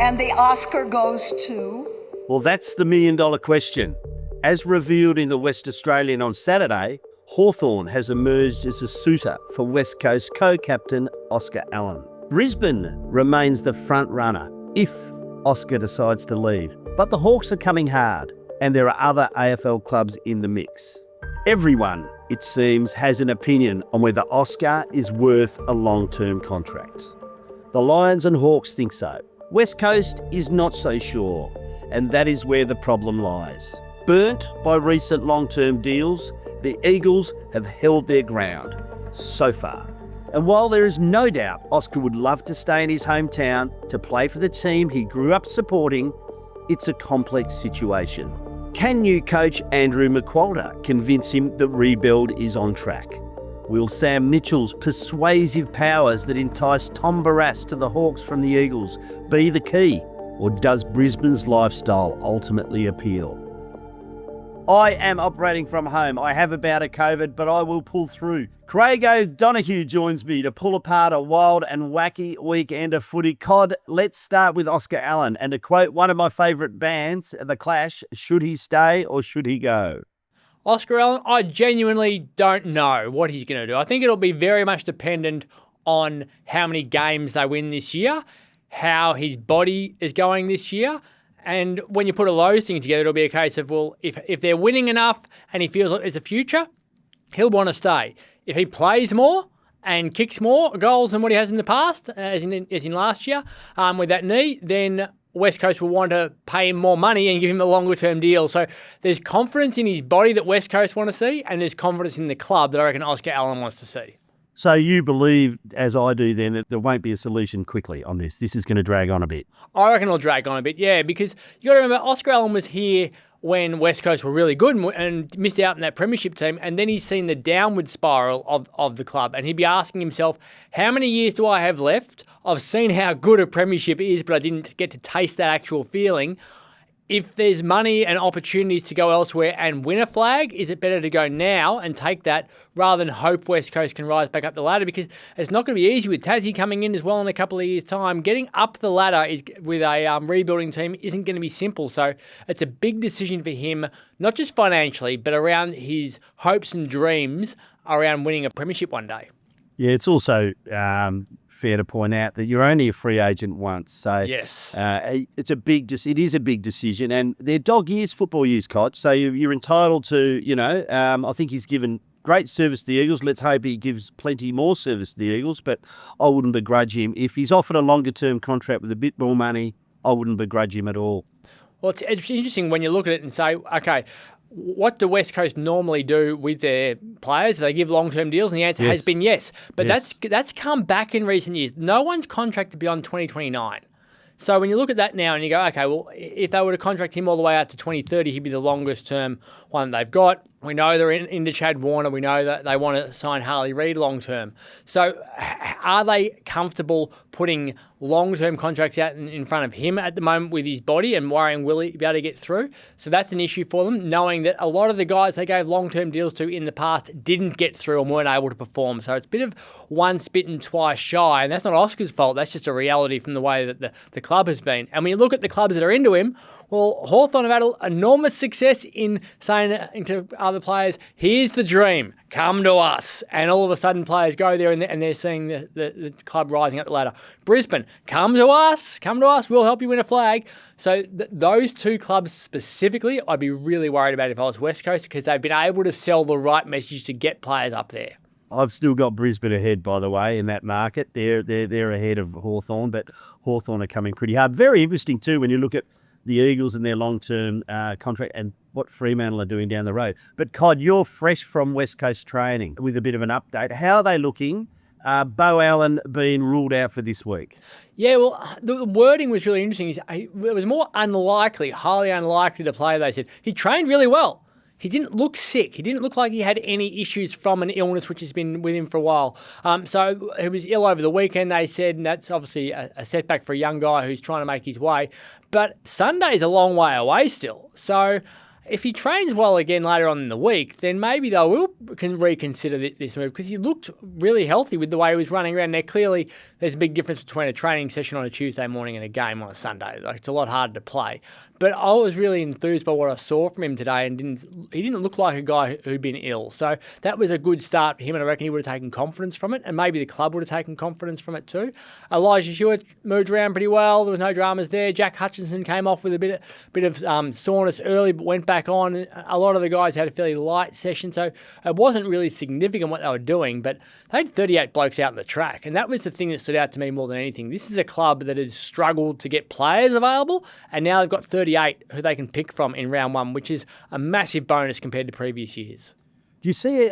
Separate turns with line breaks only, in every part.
And the Oscar goes to?
Well, that's the million-dollar question. As revealed in the West Australian on Saturday, Hawthorn has emerged as a suitor for West Coast co-captain Oscar Allen. Brisbane remains the front runner if Oscar decides to leave. But the Hawks are coming hard, and there are other AFL clubs in the mix. Everyone, it seems, has an opinion on whether Oscar is worth a long-term contract. The Lions and Hawks think so. West Coast is not so sure, and that is where the problem lies. Burnt by recent long-term deals, the Eagles have held their ground so far. And while there is no doubt Oscar would love to stay in his hometown to play for the team he grew up supporting, it's a complex situation. Can new coach Andrew McQualter convince him that rebuild is on track? Will Sam Mitchell's persuasive powers that entice Tom Barrass to the Hawks from the Eagles be the key? Or does Brisbane's lifestyle ultimately appeal? I am operating from home. I have a bout of COVID, but I will pull through. Craig O'Donoghue joins me to pull apart a wild and wacky weekend of footy. Cod, let's start with Oscar Allen. And to quote one of my favourite bands, The Clash, should he stay or should he go?
Oscar Allen, I genuinely don't know what he's going to do. I think it'll be very much dependent on how many games they win this year, how his body is going this year. And when you put all those things together, it'll be a case of, well, if they're winning enough and he feels like there's a future, he'll want to stay. If he plays more and kicks more goals than what he has in the past, as in last year, with that knee, then West Coast will want to pay him more money and give him a longer-term deal. So there's confidence in his body that West Coast want to see, and there's confidence in the club that I reckon Oscar Allen wants to see.
So you believe, as I do then, that there won't be a solution quickly on this? This is going to drag on a bit? I
reckon it'll drag on a bit, yeah, because you got to remember, Oscar Allen was here when West Coast were really good and missed out in that premiership team, and then he's seen the downward spiral of the club, and he'd be asking himself, how many years do I have left? I've seen how good a premiership is, but I didn't get to taste that actual feeling. If there's money and opportunities to go elsewhere and win a flag, is it better to go now and take that rather than hope West Coast can rise back up the ladder? Because it's not going to be easy with Tassie coming in as well in a couple of years' time. Getting up the ladder with a rebuilding team isn't going to be simple. So it's a big decision for him, not just financially, but around his hopes and dreams around winning a premiership one day.
Yeah, it's also fair to point out that you're only a free agent once. So
yes,
it is a big decision, and they're dog years, football years, Cod. So you're entitled to, I think he's given great service to the Eagles. Let's hope he gives plenty more service to the Eagles, but I wouldn't begrudge him. If he's offered a longer-term contract with a bit more money, I wouldn't begrudge him at all.
Well, it's interesting when you look at it and say, okay, what do West Coast normally do with their players? Do they give long-term deals? And the answer has been yes. But that's come back in recent years. No one's contracted beyond 2029. So when you look at that now and you go, okay, well, if they were to contract him all the way out to 2030, he'd be the longest-term one they've got. We know they're into Chad Warner. We know that they want to sign Harley Reid long-term. So are they comfortable putting long-term contracts out in front of him at the moment with his body and worrying will he be able to get through? So that's an issue for them, knowing that a lot of the guys they gave long-term deals to in the past didn't get through and weren't able to perform. So it's a bit of once bitten, twice shy, and that's not Oscar's fault. That's just a reality from the way that the club has been. And when you look at the clubs that are into him, well, Hawthorn have had enormous success in saying to other players, here's the dream, come to us. And all of a sudden players go there and they're seeing the club rising up the ladder. Brisbane, come to us, we'll help you win a flag. So those two clubs specifically, I'd be really worried about if I was West Coast because they've been able to sell the right message to get players up there.
I've still got Brisbane ahead, by the way, in that market. They're ahead of Hawthorn, but Hawthorn are coming pretty hard. Very interesting too when you look at the Eagles and their long-term contract and what Fremantle are doing down the road. But Cod, you're fresh from West Coast training with a bit of an update. How are they looking? Bo Allen being ruled out for this week.
Yeah, well, the wording was really interesting. It was more unlikely, highly unlikely to play, they said. He trained really well. He didn't look sick. He didn't look like he had any issues from an illness which has been with him for a while. So he was ill over the weekend, they said, and that's obviously a setback for a young guy who's trying to make his way. But Sunday's a long way away still. So if he trains well again later on in the week, then maybe they can reconsider this move, because he looked really healthy with the way he was running around. There clearly, there's a big difference between a training session on a Tuesday morning and a game on a Sunday. Like, it's a lot harder to play. But I was really enthused by what I saw from him today, and he didn't look like a guy who'd been ill. So that was a good start for him, and I reckon he would have taken confidence from it, and maybe the club would have taken confidence from it too. Elijah Hewitt moved around pretty well. There was no dramas there. Jack Hutchinson came off with a bit of soreness early, but went back on. A lot of the guys had a fairly light session, so it wasn't really significant what they were doing, but they had 38 blokes out in the track, and that was the thing that stood out to me more than anything. This is a club that has struggled to get players available, and now they've got 38 who they can pick from in round one, which is a massive bonus compared to previous years.
Do you see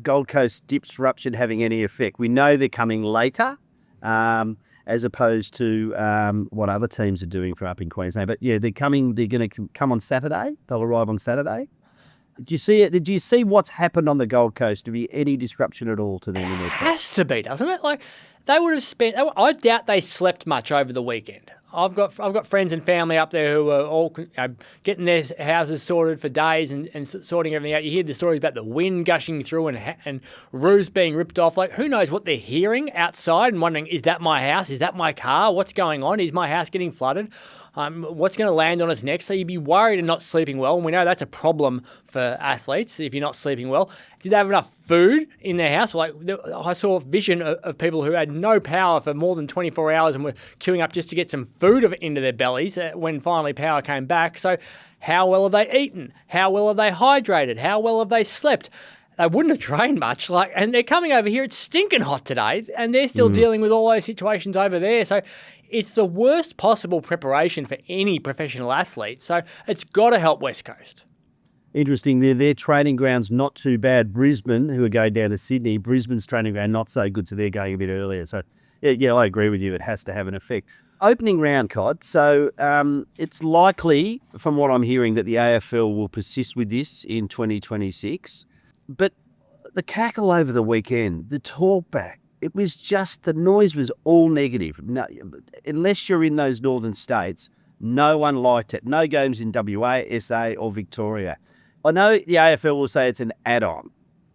Gold Coast disruption having any effect? We know they're coming later, as opposed to what other teams are doing from up in Queensland. But yeah, they're going to come on Saturday. They'll arrive on Saturday. Do you see it? Did you see what's happened on the Gold Coast? To be any disruption at all to them in their play?
Has to be, doesn't it? Like, they would have spent. I doubt they slept much over the weekend. I've got friends and family up there who are all getting their houses sorted for days and sorting everything out. You hear the stories about the wind gushing through and roofs being ripped off. Like, who knows what they're hearing outside and wondering, is that my house? Is that my car? What's going on? Is my house getting flooded? What's going to land on us next? So you'd be worried and not sleeping well. And we know that's a problem for athletes if you're not sleeping well. Did they have enough food in their house? Like, I saw a vision of people who had no power for more than 24 hours and were queuing up just to get some food into their bellies when finally power came back. So how well have they eaten? How well have they hydrated? How well have they slept? They wouldn't have trained much, and they're coming over here. It's stinking hot today, and they're still dealing with all those situations over there. So it's the worst possible preparation for any professional athlete. So it's got to help West Coast.
Interesting. Their training ground's not too bad. Brisbane, who are going down to Sydney, Brisbane's training ground not so good, so they're going a bit earlier. So yeah, I agree with you. It has to have an effect. Opening round, Cod. So it's likely, from what I'm hearing, that the AFL will persist with this in 2026. But the cackle over the weekend, the talkback, it was just, the noise was all negative. No, unless you're in those northern states, no one liked it. No games in WA, SA or Victoria. I know the AFL will say it's an add-on,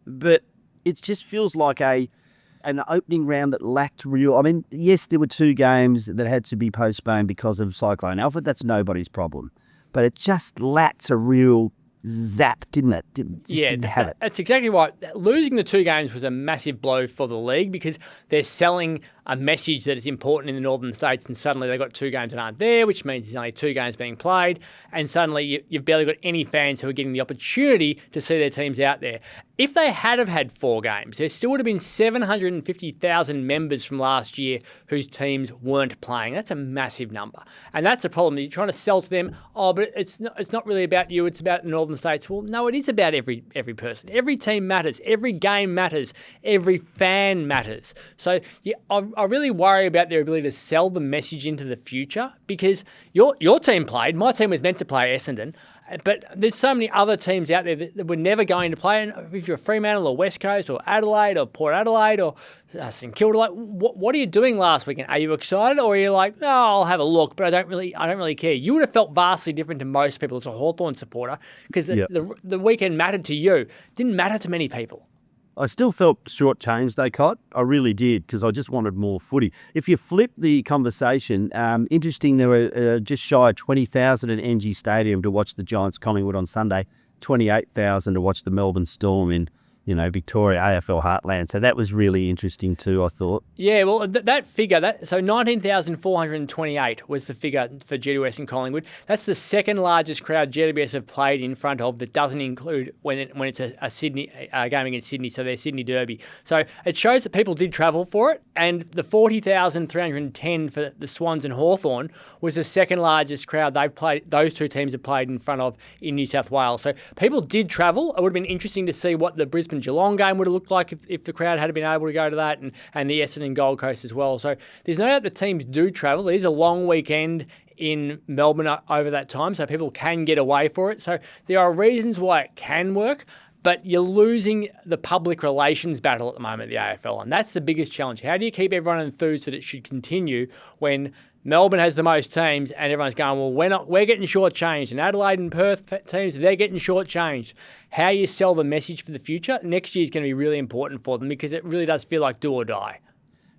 but it just feels like an opening round that lacked real... I mean, yes, there were 2 games that had to be postponed because of Cyclone Alfred. That's nobody's problem. But it just lacked a real zap, didn't it? Didn't have it.
That's exactly right. Losing the 2 games was a massive blow for the league, because they're selling a message that is important in the northern states, and suddenly they've got 2 games that aren't there, which means there's only 2 games being played, and suddenly you've barely got any fans who are getting the opportunity to see their teams out there. If they had have had 4 games, there still would have been 750,000 members from last year whose teams weren't playing. That's a massive number. And that's a problem. You're trying to sell to them, but it's not really about you, it's about the northern states. Well, no, it is about every person. Every team matters. Every game matters. Every fan matters. So I really worry about their ability to sell the message into the future, because your team played. My team was meant to play Essendon. But there's so many other teams out there that were never going to play. And if you're Fremantle or West Coast or Adelaide or Port Adelaide or St Kilda, like, what are you doing last weekend? Are you excited, or are you like, no, I'll have a look, but I don't really care? You would have felt vastly different to most people as a Hawthorn supporter, because the weekend mattered to you. It didn't matter to many people.
I still felt shortchanged though, Cot. I really did, because I just wanted more footy. If you flip the conversation, interesting, there were just shy of 20,000 at NG Stadium to watch the Giants Collingwood on Sunday, 28,000 to watch the Melbourne Storm in Victoria, AFL Heartland. So that was really interesting too, I thought. Yeah,
well, that figure, so 19,428 was the figure for GWS and Collingwood. That's the second largest crowd GWS have played in front of. That doesn't include when it's a Sydney game against Sydney, so their Sydney Derby. So it shows that people did travel for it, and the 40,310 for the Swans and Hawthorn was the second largest crowd those 2 teams have played in front of in New South Wales. So people did travel. It would have been interesting to see what the Brisbane Geelong game would have looked like if the crowd had been able to go to that, and the Essendon Gold Coast as well. So there's no doubt the teams do travel. It is a long weekend in Melbourne over that time, so people can get away for it. So there are reasons why it can work, but you're losing the public relations battle at the moment, the AFL, and that's the biggest challenge. How do you keep everyone enthused that it should continue when Melbourne has the most teams, and everyone's going, well, we're getting shortchanged. And Adelaide and Perth teams, they're getting shortchanged. How you sell the message for the future next year is going to be really important for them because it really does feel like do or die.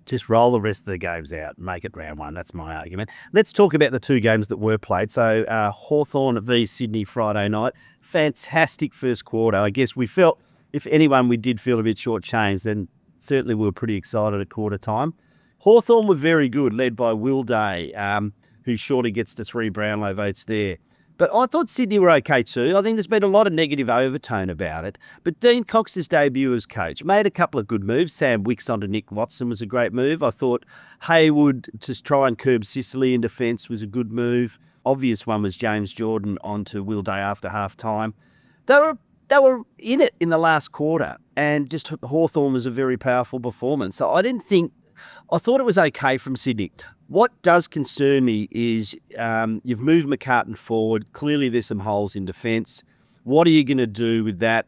Just roll the rest of the games out and make it round one. That's my argument. Let's talk about the two games that were played. So Hawthorn v Sydney Friday night. Fantastic first quarter. I guess we felt, if anyone we did feel a bit shortchanged, then certainly we were pretty excited at quarter time. Hawthorn were very good, led by Will Day, who surely gets to 3 Brownlow votes there. But I thought Sydney were okay too. I think there's been a lot of negative overtone about it. But Dean Cox's debut as coach made a couple of good moves. Sam Wicks onto Nick Watson was a great move. I thought Haywood to try and curb Sicily in defence was a good move. Obvious one was James Jordan onto Will Day after half-time. They were in it in the last quarter, and just Hawthorn was a very powerful performance. So I thought it was okay from Sydney. What does concern me is you've moved McCartan forward. Clearly there's some holes in defence. What are you going to do with that?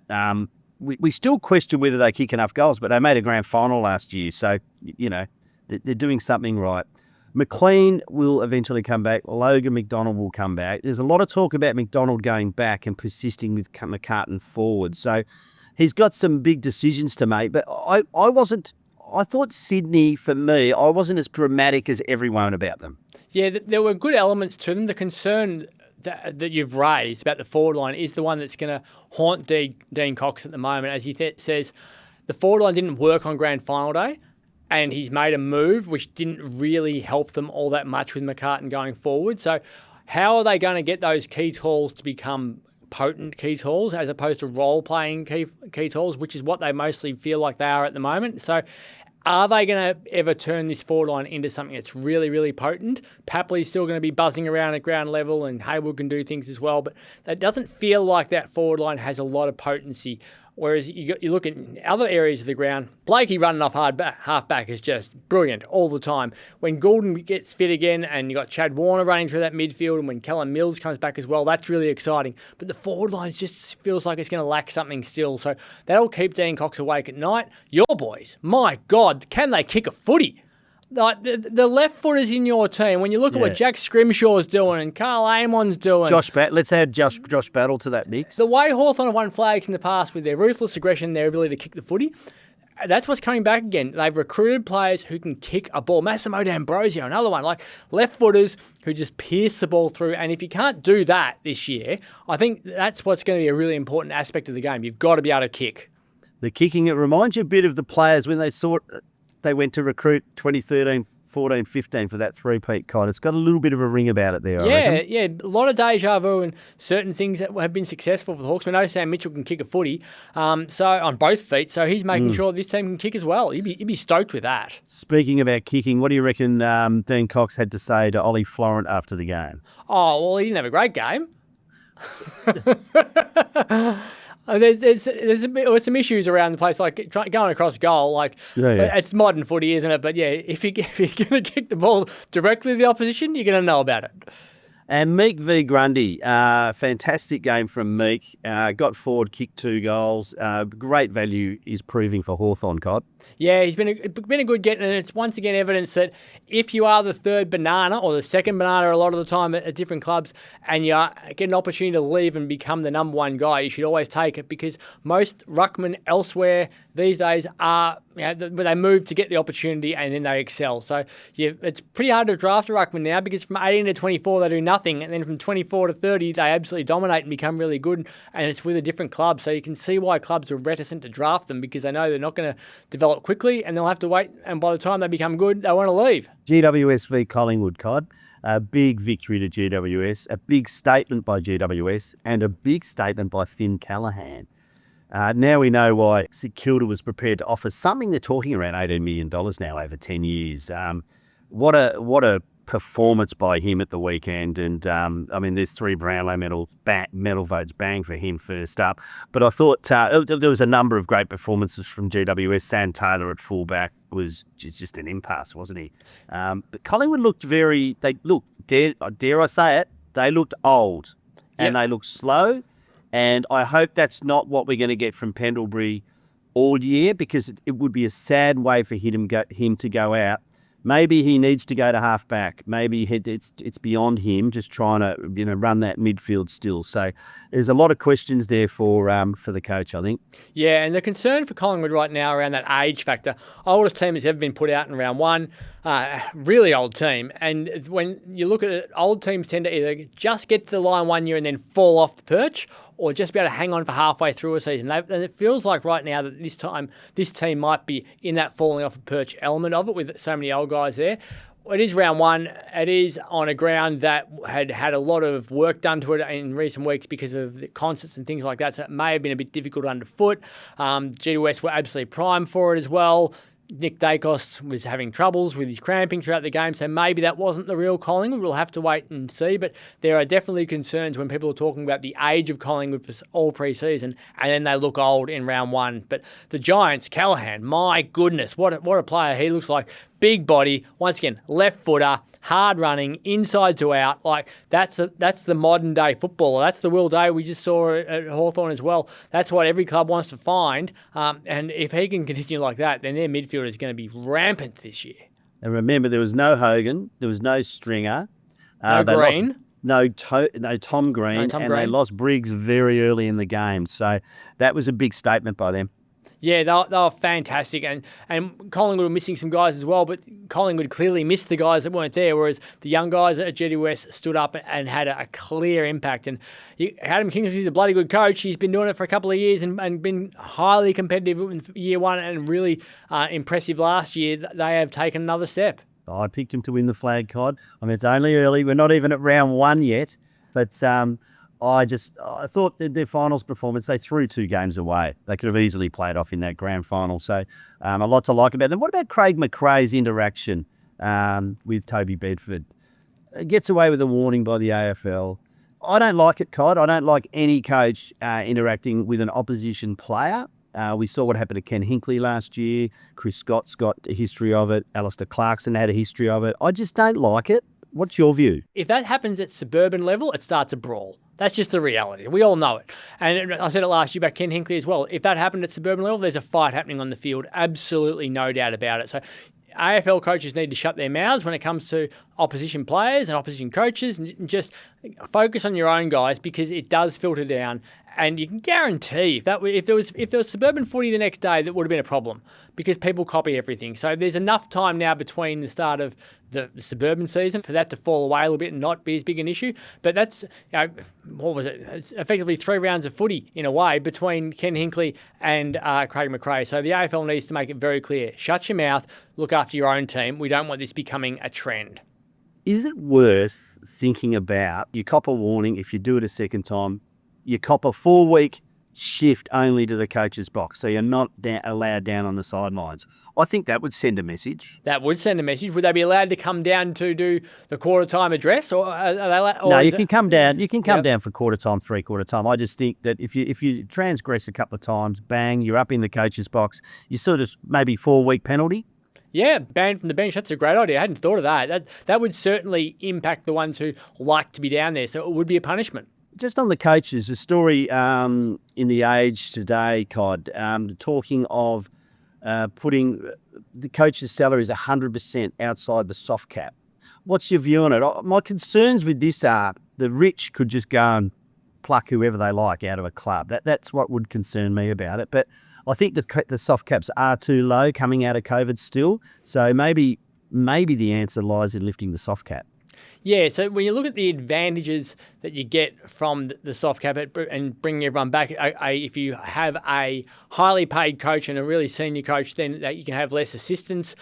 We still question whether they kick enough goals, but they made a grand final last year. So, they're doing something right. McLean will eventually come back. Logan McDonald will come back. There's a lot of talk about McDonald going back and persisting with McCartan forward. So he's got some big decisions to make, but I thought Sydney, for me, I wasn't as dramatic as everyone about them. Yeah,
there were good elements to them. The concern that you've raised about the forward line is the one that's going to haunt Dean Cox at the moment. As he says, the forward line didn't work on grand final day, and he's made a move which didn't really help them all that much with McCartan going forward. So how are they going to get those key tools to become potent key tools as opposed to role-playing key tools, which is what they mostly feel like they are at the moment? So are they going to ever turn this forward line into something that's really, really potent? Papley's still going to be buzzing around at ground level, and Haywood can do things as well, but that doesn't feel like that forward line has a lot of potency. Whereas you look at other areas of the ground, Blakey running off half-back is just brilliant all the time. When Goulden gets fit again and you got Chad Warner running through that midfield, and when Kellen Mills comes back as well, that's really exciting. But the forward line just feels like it's going to lack something still. So that'll keep Dean Cox awake at night. Your boys, my God, can they kick a footy? Like the left footers in your team, when you look at what Jack Scrimshaw's doing and Carl Amon's doing.
Let's add Josh Battle to that mix.
The way Hawthorn have won flags in the past with their ruthless aggression, their ability to kick the footy, that's what's coming back again. They've recruited players who can kick a ball. Massimo D'Ambrosio, another one, like left footers who just pierce the ball through. And if you can't do that this year, I think that's what's going to be a really important aspect of the game. You've got to be able to kick.
The kicking, it reminds you a bit of the players when they went to recruit 2013, 14, 15 for that three-peat kind. It's got a little bit of a ring about it there, I reckon.
Yeah, a lot of deja vu and certain things that have been successful for the Hawks. We know Sam Mitchell can kick a footy, so on both feet, so he's making sure this team can kick as well. He'd be stoked with that.
Speaking about kicking, what do you reckon Dean Cox had to say to Ollie Florent after the game?
Oh, well, he didn't have a great game. There's some issues around the place, like going across goal. Like it's modern footy, isn't it? But yeah, if you're going to kick the ball directly to the opposition, you're going to know about it.
And Meek v Grundy, fantastic game from Meek. Got forward, kicked 2 goals. Great value is proving for Hawthorn, Cod.
Yeah, he's been a good get, and it's once again evidence that if you are the third banana or the second banana a lot of the time at different clubs, and you get an opportunity to leave and become the number one guy, you should always take it, because most ruckmen elsewhere these days are, they move to get the opportunity and then they excel. So it's pretty hard to draft a ruckman now, because from 18 to 24 they do nothing, and then from 24 to 30 they absolutely dominate and become really good, and it's with a different club. So you can see why clubs are reticent to draft them, because they know they're not going to develop quickly and they'll have to wait, and by the time they become good they want to leave.
GWS v Collingwood, Cod. A big victory to GWS, a big statement by GWS, and a big statement by Finn Callaghan. Now we know why St Kilda was prepared to offer something. They're talking around $18 million now over 10 years. What a performance by him at the weekend. And there's 3 Brownlow medal votes bang for him first up. But I thought there was a number of great performances from GWS. Sam Taylor at fullback was just an impasse, wasn't he? But Collingwood looked dare I say it, they looked old and they looked slow. And I hope that's not what we're going to get from Pendlebury all year, because it would be a sad way for him to go out maybe he needs to go to half-back. Maybe it's beyond him just trying to run that midfield still. So there's a lot of questions there for the coach, I think.
Yeah, and the concern for Collingwood right now around that age factor, oldest team has ever been put out in round one, really old team. And when you look at it, old teams tend to either just get to the line 1 year and then fall off the perch, or just be able to hang on for halfway through a season. And it feels like right now that this team might be in that falling off the perch element of it with so many old guys there. It is round one. It is on a ground that had a lot of work done to it in recent weeks because of the concerts and things like that. So it may have been a bit difficult underfoot. GWS West were absolutely primed for it as well. Nick Dacos was having troubles with his cramping throughout the game, so maybe that wasn't the real Collingwood. We'll have to wait and see, but there are definitely concerns when people are talking about the age of Collingwood for all pre-season, and then they look old in round one. But the Giants, Callaghan, my goodness, what a player he looks like. Big body, once again, left footer, hard running, inside to out. Like that's the modern day footballer. That's the Will Day we just saw at Hawthorn as well. That's what every club wants to find. And if he can continue like that, then their midfield is going to be rampant this year.
And remember, there was no Hogan, there was no Stringer,
no Green.
No Tom Green, they lost Briggs very early in the game. So that was a big statement by them.
Yeah, they were fantastic, and Collingwood were missing some guys as well, but Collingwood clearly missed the guys that weren't there, whereas the young guys at GWS West stood up and had a clear impact. And Adam Kingsley's a bloody good coach. He's been doing it for a couple of years and been highly competitive in year one and really impressive last year. They have taken another step.
I picked him to win the flag, Cod. I mean, it's only early. We're not even at round one yet, but I thought their finals performance, they threw 2 games away. They could have easily played off in that grand final. So a lot to like about them. What about Craig McRae's interaction with Toby Bedford? Gets away with a warning by the AFL. I don't like it, Cod. I don't like any coach interacting with an opposition player. We saw what happened to Ken Hinkley last year. Chris Scott's got a history of it. Alistair Clarkson had a history of it. I just don't like it. What's your view?
If that happens at suburban level, it starts a brawl. That's just the reality. We all know it. And I said it last year about Ken Hinkley as well. If that happened at suburban level, there's a fight happening on the field. Absolutely no doubt about it. So AFL coaches need to shut their mouths when it comes to opposition players and opposition coaches and just focus on your own guys because it does filter down. And you can guarantee if there was suburban footy the next day, that would have been a problem because people copy everything. So there's enough time now between the start of the suburban season for that to fall away a little bit and not be as big an issue. But that's, what was it? It's effectively 3 rounds of footy in a way between Ken Hinkley and Craig McRae. So the AFL needs to make it very clear. Shut your mouth, look after your own team. We don't want this becoming a trend.
Is it worth thinking about, you cop a warning if you do it a second time, you cop a 4-week shift only to the coach's box, so you're not allowed down on the sidelines? I think that would send a message.
That would send a message. Would they be allowed to come down to do the quarter time address, or are they allowed?
No, you can come down. You can come down for quarter time, 3/4 time. I just think that if you transgress a couple of times, bang, you're up in the coach's box. You sort of maybe 4-week penalty.
Yeah, banned from the bench. That's a great idea. I hadn't thought of that. That would certainly impact the ones who like to be down there. So it would be a punishment.
Just on the coaches, the story in the Age today, Cod, talking of putting the coach's salary is 100% outside the soft cap. What's your view on it? My concerns with this are the rich could just go and pluck whoever they like out of a club. That's what would concern me about it. But I think the soft caps are too low coming out of COVID still. So maybe the answer lies in lifting the soft cap.
Yeah, so when you look at the advantages that you get from the soft cap and bringing everyone back, if you have a highly paid coach and a really senior coach, then that you can have less assistants,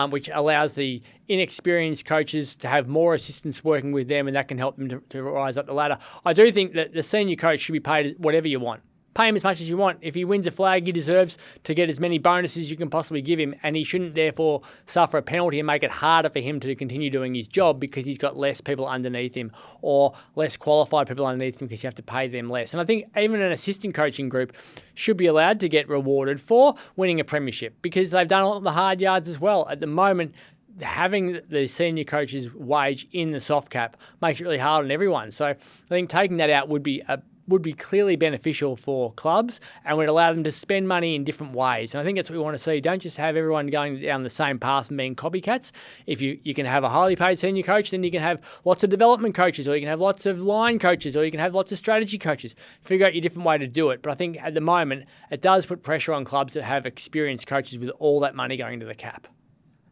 which allows the inexperienced coaches to have more assistants working with them, and that can help them to rise up the ladder. I do think that the senior coach should be paid whatever you want. Pay him as much as you want. If he wins a flag, he deserves to get as many bonuses you can possibly give him, and he shouldn't therefore suffer a penalty and make it harder for him to continue doing his job because he's got less people underneath him or less qualified people underneath him because you have to pay them less. And I think even an assistant coaching group should be allowed to get rewarded for winning a premiership because they've done all the hard yards as well. At the moment, having the senior coach's wage in the soft cap makes it really hard on everyone. So I think taking that out would be a would be clearly beneficial for clubs and would allow them to spend money in different ways. And I think that's what we want to see. Don't just have everyone going down the same path and being copycats. If you can have a highly paid senior coach, then you can have lots of development coaches, or you can have lots of line coaches, or you can have lots of strategy coaches. Figure out your different way to do it. But I think at the moment, it does put pressure on clubs that have experienced coaches with all that money going to the cap.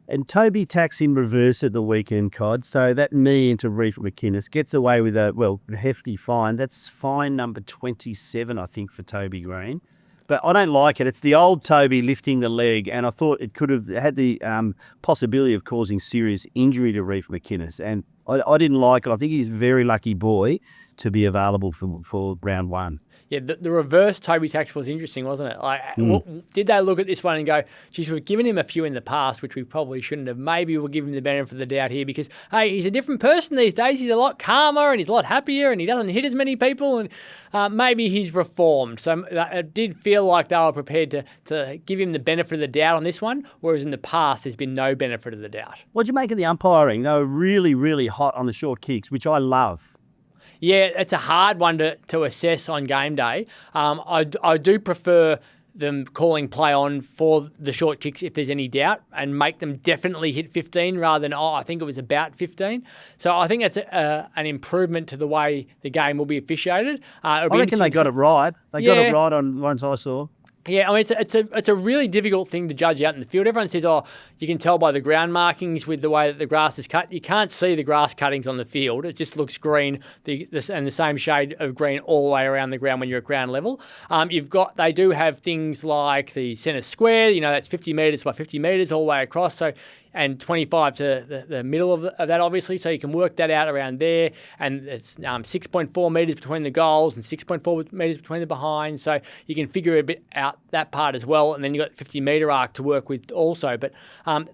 And Toby tax in reverse at the weekend, Cod. So that knee into Reef McInnes gets away with a hefty fine. That's fine number 27, I think, for Toby Green. But I don't like it. It's the old Toby lifting the leg, and I thought it could have had the possibility of causing serious injury to Reef McInnes. And I didn't like it. I think he's a very lucky boy to be available for round one.
Yeah, the reverse Toby tax was interesting, wasn't it? Like, did they look at this one and go, geez, we've given him a few in the past, which we probably shouldn't have. Maybe we'll give him the benefit of the doubt here because, hey, he's a different person these days. He's a lot calmer and he's a lot happier and he doesn't hit as many people and maybe he's reformed. So it did feel like they were prepared to give him the benefit of the doubt on this one, whereas in the past there's been no benefit of the doubt.
What'd you make of the umpiring? They were really, really hot on the short kicks, which I love.
Yeah, it's a hard one to assess on game day. I do prefer them calling play on for the short kicks if there's any doubt and make them definitely hit 15 rather than, I think it was about 15. So I think that's an improvement to the way the game will be officiated.
I reckon they got it right. They got it right on ones I saw.
Yeah, I mean, it's a really difficult thing to judge out in the field. Everyone says, you can tell by the ground markings with the way that the grass is cut. You can't see the grass cuttings on the field. It just looks green, and the same shade of green all the way around the ground when you're at ground level. They do have things like the centre square, that's 50 metres by 50 metres all the way across. So, and 25 to the middle of that, obviously. So you can work that out around there. And it's 6.4 metres between the goals and 6.4 metres between the behind. So you can figure a bit out that part as well. And then you've got the 50-metre arc to work with also. But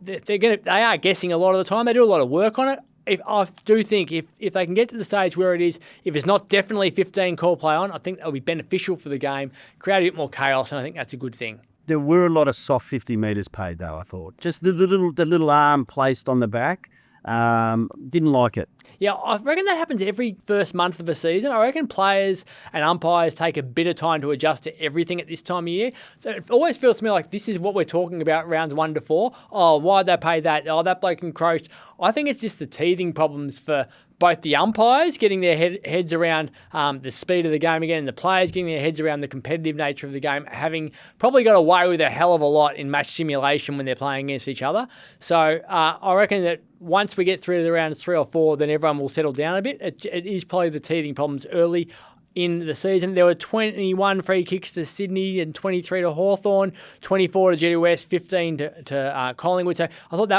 they are guessing a lot of the time. They do a lot of work on it. I do think if they can get to the stage where it is, if it's not definitely 15 call play on, I think that'll be beneficial for the game, create a bit more chaos, and I think that's a good thing.
There were a lot of soft 50 metres paid, though, I thought. Just the little arm placed on the back. Didn't like it.
Yeah, I reckon that happens every first month of a season. I reckon players and umpires take a bit of time to adjust to everything at this time of year. So it always feels to me like this is what we're talking about rounds 1 to 4. Oh, why'd they pay that? Oh, that bloke encroached. I think it's just the teething problems for both the umpires getting their heads around the speed of the game again, and the players getting their heads around the competitive nature of the game, having probably got away with a hell of a lot in match simulation when they're playing against each other. So I reckon that once we get through to the rounds 3 or 4, then everyone will settle down a bit. It is probably the teething problems early in the season. There were 21 free kicks to Sydney and 23 to Hawthorn, 24 to GWS, 15 to Collingwood. So I thought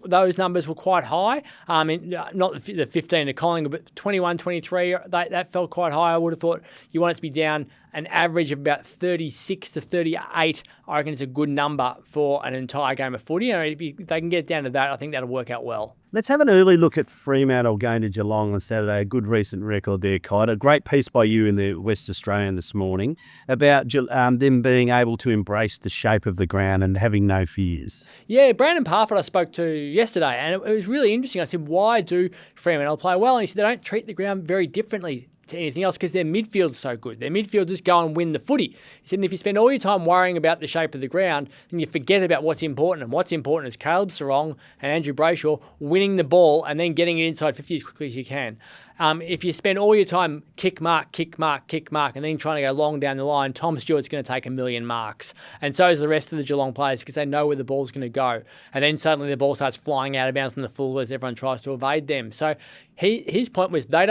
those numbers were quite high. Not the 15 to Collingwood, but 21, 23, that felt quite high. I would have thought you want it to be down an average of about 36 to 38. I reckon it's a good number for an entire game of footy. If they can get down to that, I think that'll work out well.
Let's have an early look at Fremantle going to Geelong on Saturday. A good recent record there, Clyde. A great piece by you in the West Australian this morning about them being able to embrace the shape of the ground and having no fears. Yeah,
Brandon Parfitt I spoke to yesterday, and it was really interesting. I said, why do Fremantle play well? And he said they don't treat the ground very differently to anything else because their midfield's so good. Their midfield just go and win the footy. He said, and if you spend all your time worrying about the shape of the ground, then you forget about what's important. And what's important is Caleb Sarong and Andrew Brayshaw winning the ball and then getting it inside 50 as quickly as you can. If you spend all your time kick mark, and then trying to go long down the line, Tom Stewart's going to take 1,000,000 marks. And so is the rest of the Geelong players because they know where the ball's going to go. And then suddenly the ball starts flying out of bounds on the full as everyone tries to evade them. So his point was they're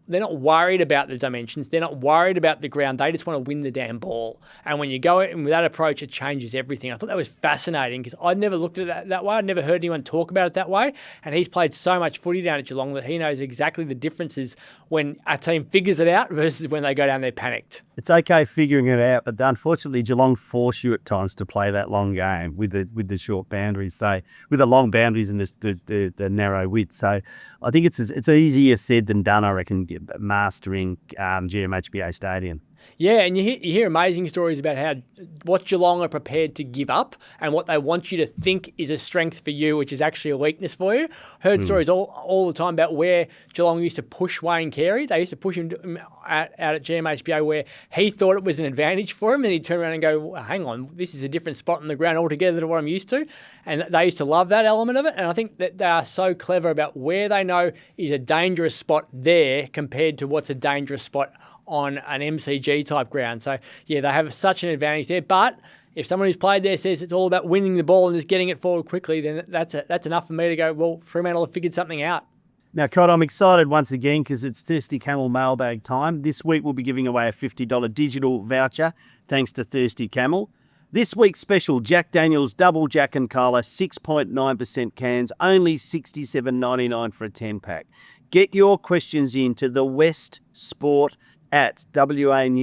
not worried about the dimensions. They're not worried about the ground. They just want to win the damn ball. And when you go in with that approach, it changes everything. I thought that was fascinating because I'd never looked at it that way. I'd never heard anyone talk about it that way. And he's played so much footy down at Geelong that he knows exactly the differences when a team figures it out versus when they go down there panicked.
It's okay figuring it out, but unfortunately Geelong force you at times to play that long game with the short boundaries, so with the long boundaries and the narrow width. So I think it's easier said than done, I reckon, mastering GMHBA Stadium.
Yeah, and you hear amazing stories about what Geelong are prepared to give up and what they want you to think is a strength for you, which is actually a weakness for you. Heard stories all the time about where Geelong used to push Wayne Carey. They used to push him out at GMHBA where he thought it was an advantage for him, and he'd turn around and go, well, hang on, this is a different spot on the ground altogether to what I'm used to. And they used to love that element of it, and I think that they are so clever about where they know is a dangerous spot there compared to what's a dangerous spot on an MCG type ground. So yeah, they have such an advantage there. But if someone who's played there says it's all about winning the ball and just getting it forward quickly, then that's enough for me to go, well, Fremantle have figured something out.
Now, Cod, I'm excited once again because it's Thirsty Camel mailbag time. This week we'll be giving away a $50 digital voucher thanks to Thirsty Camel. This week's special, Jack Daniel's Double Jack and Cola, 6.9% cans, only $67.99 for a 10-pack. Get your questions in to TheWestSport at wanews.com.au.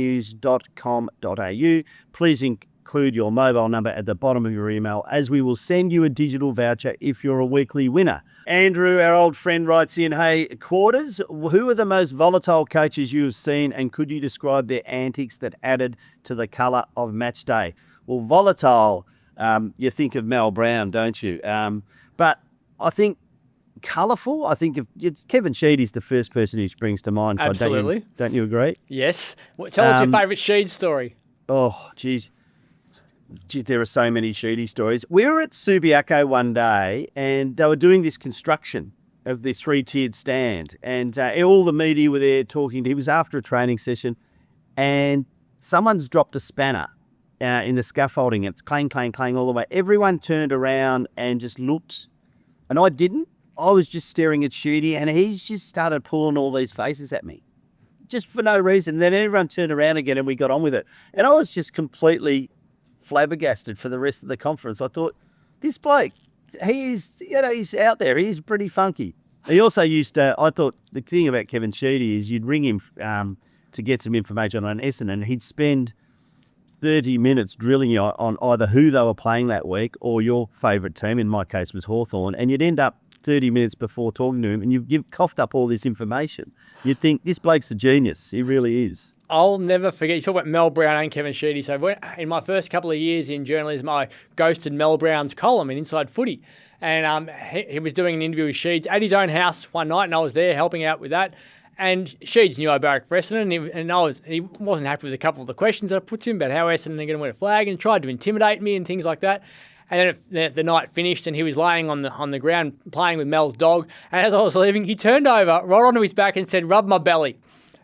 Please include your mobile number at the bottom of your email, as we will send you a digital voucher if you're a weekly winner. Andrew, our old friend, writes in, hey, Quarters, who are the most volatile coaches you have seen, and could you describe their antics that added to the colour of match day? Well, volatile, you think of Mal Brown, don't you? But I think colourful, Kevin Sheedy's the first person who springs to mind.
Absolutely.
Don't you agree?
Yes. Tell us your favourite Sheed story.
Oh, geez, there are so many Sheedy stories. We were at Subiaco one day and they were doing this construction of the three-tiered stand, and all the media were there talking. He was after a training session and someone's dropped a spanner in the scaffolding. It's clang, clang, clang all the way. Everyone turned around and just looked, and I didn't. I was just staring at Sheedy, and he's just started pulling all these faces at me, just for no reason. Then everyone turned around again, and we got on with it. And I was just completely flabbergasted for the rest of the conference. I thought, this bloke, he's out there. He's pretty funky. He also used to, I thought the thing about Kevin Sheedy is you'd ring him to get some information on Essendon, and he'd spend 30 minutes drilling you on either who they were playing that week or your favourite team. In my case was Hawthorn, and you'd end up 30 minutes before talking to him and you've coughed up all this information. You'd think, this bloke's a genius. He really is.
I'll never forget, you talk about Mel Brown and Kevin Sheedy. So in my first couple of years in journalism, I ghosted Mel Brown's column in Inside Footy. And he was doing an interview with Sheeds at his own house one night, and I was there helping out with that. And Sheeds knew I barracked for Essendon, and he wasn't happy with a couple of the questions I put to him about how Essendon are going to win a flag, and tried to intimidate me and things like that. And then the night finished and he was laying on the ground playing with Mel's dog. And as I was leaving, he turned over, right onto his back and said, "Rub my belly."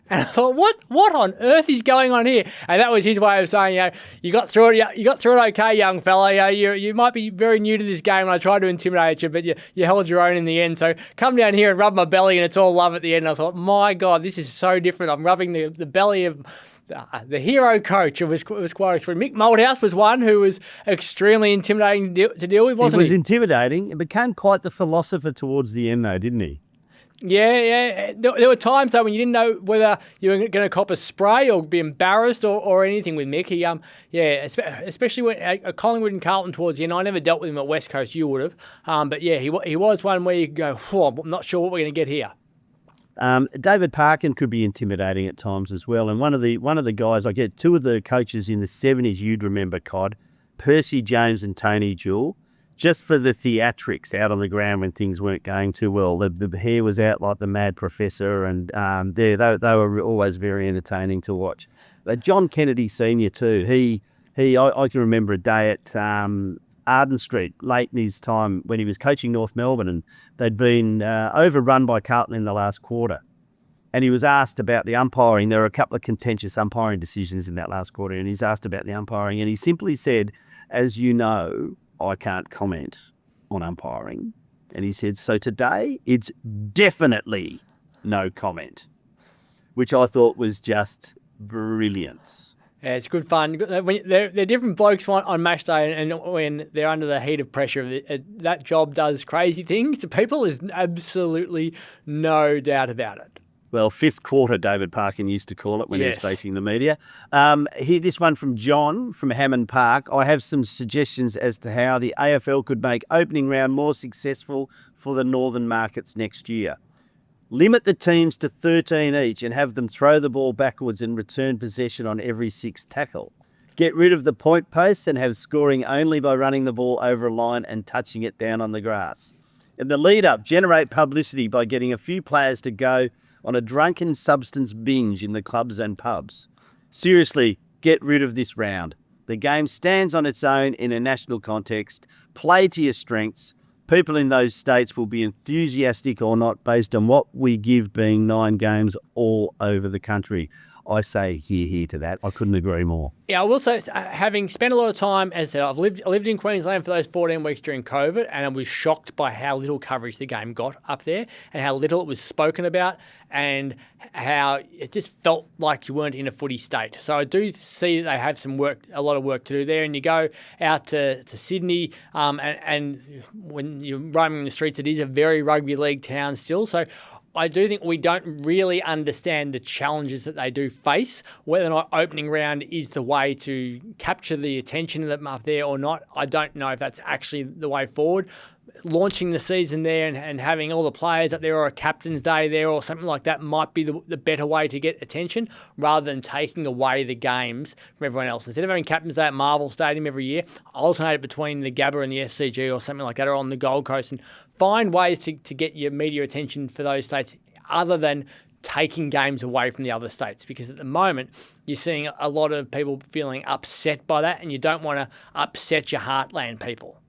And I thought, what on earth is going on here? And that was his way of saying, you got through it. You got through it okay, young fella. You might be very new to this game, and I tried to intimidate you, but you held your own in the end. So come down here and rub my belly, and it's all love at the end. And I thought, my God, this is so different. I'm rubbing the belly of the hero coach. It was quite extreme. Mick Moldhouse was one who was extremely intimidating to deal with, wasn't he?
He was intimidating. It became quite the philosopher towards the end, though, didn't he?
Yeah. There were times, though, when you didn't know whether you were going to cop a spray or be embarrassed or anything with Mick. He, especially when at Collingwood and Carlton towards the end. I never dealt with him at West Coast. You would have. But yeah, he was one where you go, I'm not sure what we're going to get here.
David Parkin could be intimidating at times as well. And one of the guys, I get two of the coaches in the 70s you'd remember, Cod, Percy Jones and Tony Jewell, just for the theatrics out on the ground when things weren't going too well. The hair was out like the Mad Professor, and they were always very entertaining to watch. But John Kennedy Sr. too, I can remember a day at Arden Street late in his time when he was coaching North Melbourne, and they'd been overrun by Carlton in the last quarter. And he was asked about the umpiring. There were a couple of contentious umpiring decisions in that last quarter, and he's asked about the umpiring, and he simply said, "As you know, I can't comment on umpiring." And he said, "So today, it's definitely no comment," which I thought was just brilliant.
Yeah, it's good fun. When they're different blokes on match day, and when they're under the heat of pressure, that job does crazy things to people. There's absolutely no doubt about it.
Well, fifth quarter, David Parkin used to call it when he was facing the media. Here, this one from John from Hammond Park. I have some suggestions as to how the AFL could make opening round more successful for the northern markets next year. Limit the teams to 13 each and have them throw the ball backwards and return possession on every sixth tackle. Get rid of the point posts and have scoring only by running the ball over a line and touching it down on the grass. In the lead-up, generate publicity by getting a few players to go on a drunken substance binge in the clubs and pubs. Seriously, get rid of this round. The game stands on its own in a national context. Play to your strengths. People in those states will be enthusiastic or not based on what we give being 9 games all over the country. I say hear to that. I couldn't agree more.
Yeah, I will say, having spent a lot of time, as I said, I lived in Queensland for those 14 weeks during COVID, and I was shocked by how little coverage the game got up there and how little it was spoken about and how it just felt like you weren't in a footy state. So I do see that they have a lot of work to do there. And you go out to Sydney, and when you're roaming the streets, it is a very rugby league town still. So I do think we don't really understand the challenges that they do face. Whether or not opening round is the way to capture the attention of them up there or not, I don't know if that's actually the way forward. Launching the season there and having all the players up there or a captain's day there or something like that might be the better way to get attention rather than taking away the games from everyone else. Instead of having captain's day at Marvel Stadium every year, alternate it between the Gabba and the SCG or something like that, or on the Gold Coast, and find ways to get your media attention for those states other than taking games away from the other states, because at the moment you're seeing a lot of people feeling upset by that, and you don't want to upset your heartland people.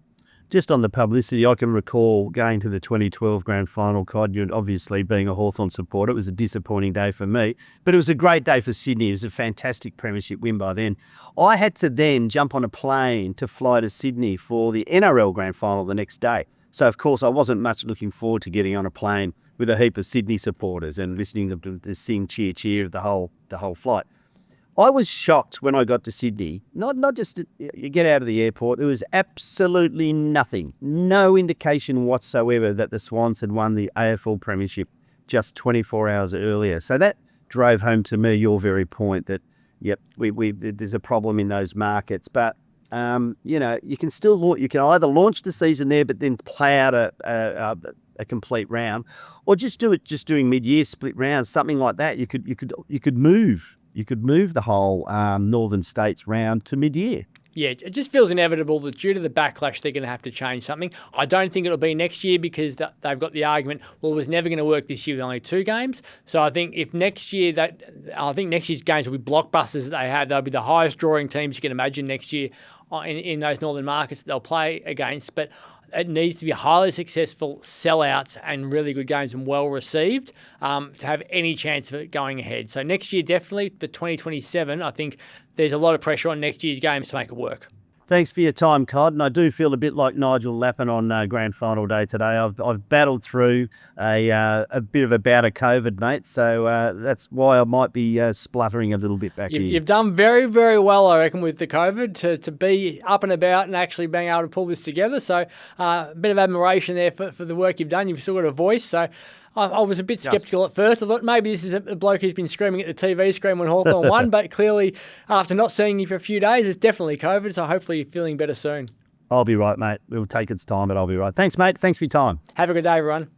Just on the publicity, I can recall going to the 2012 grand final, Cod, and obviously being a Hawthorn supporter, it was a disappointing day for me, but it was a great day for Sydney. It was a fantastic premiership win by then. I had to then jump on a plane to fly to Sydney for the NRL grand final the next day. So, of course, I wasn't much looking forward to getting on a plane with a heap of Sydney supporters and listening to them sing cheer, cheer the whole flight. I was shocked when I got to Sydney. Not just you get out of the airport, there was absolutely nothing, no indication whatsoever that the Swans had won the AFL Premiership just 24 hours earlier. So that drove home to me your very point that, yep, there's a problem in those markets. But you can still you can either launch the season there, but then play out a complete round, or just doing mid-year split rounds, something like that. You could move. You could move the whole Northern States round to mid-year.
Yeah, it just feels inevitable that due to the backlash, they're going to have to change something. I don't think it'll be next year because they've got the argument, well, it was never going to work this year with only 2 games. So I think next year's games will be blockbusters that they have. They'll be the highest drawing teams you can imagine next year in those northern markets that they'll play against. But it needs to be highly successful sellouts and really good games and well received to have any chance of it going ahead. So next year, definitely, for 2027, I think there's a lot of pressure on next year's games to make it work.
Thanks for your time, Cod. And I do feel a bit like Nigel Lappin on grand final day today. I've battled through a bit of a bout of COVID, mate. So that's why I might be spluttering a little bit back here.
You've done very, very well, I reckon, with the COVID to be up and about and actually being able to pull this together. So a bit of admiration there for the work you've done. You've still got a voice. So I was a bit sceptical at first. I thought maybe this is a bloke who's been screaming at the TV screen when Hawthorn won, but clearly after not seeing you for a few days, it's definitely COVID, so hopefully you're feeling better soon.
I'll be right, mate. It'll take its time, but I'll be right. Thanks, mate. Thanks for your time.
Have a good day, everyone.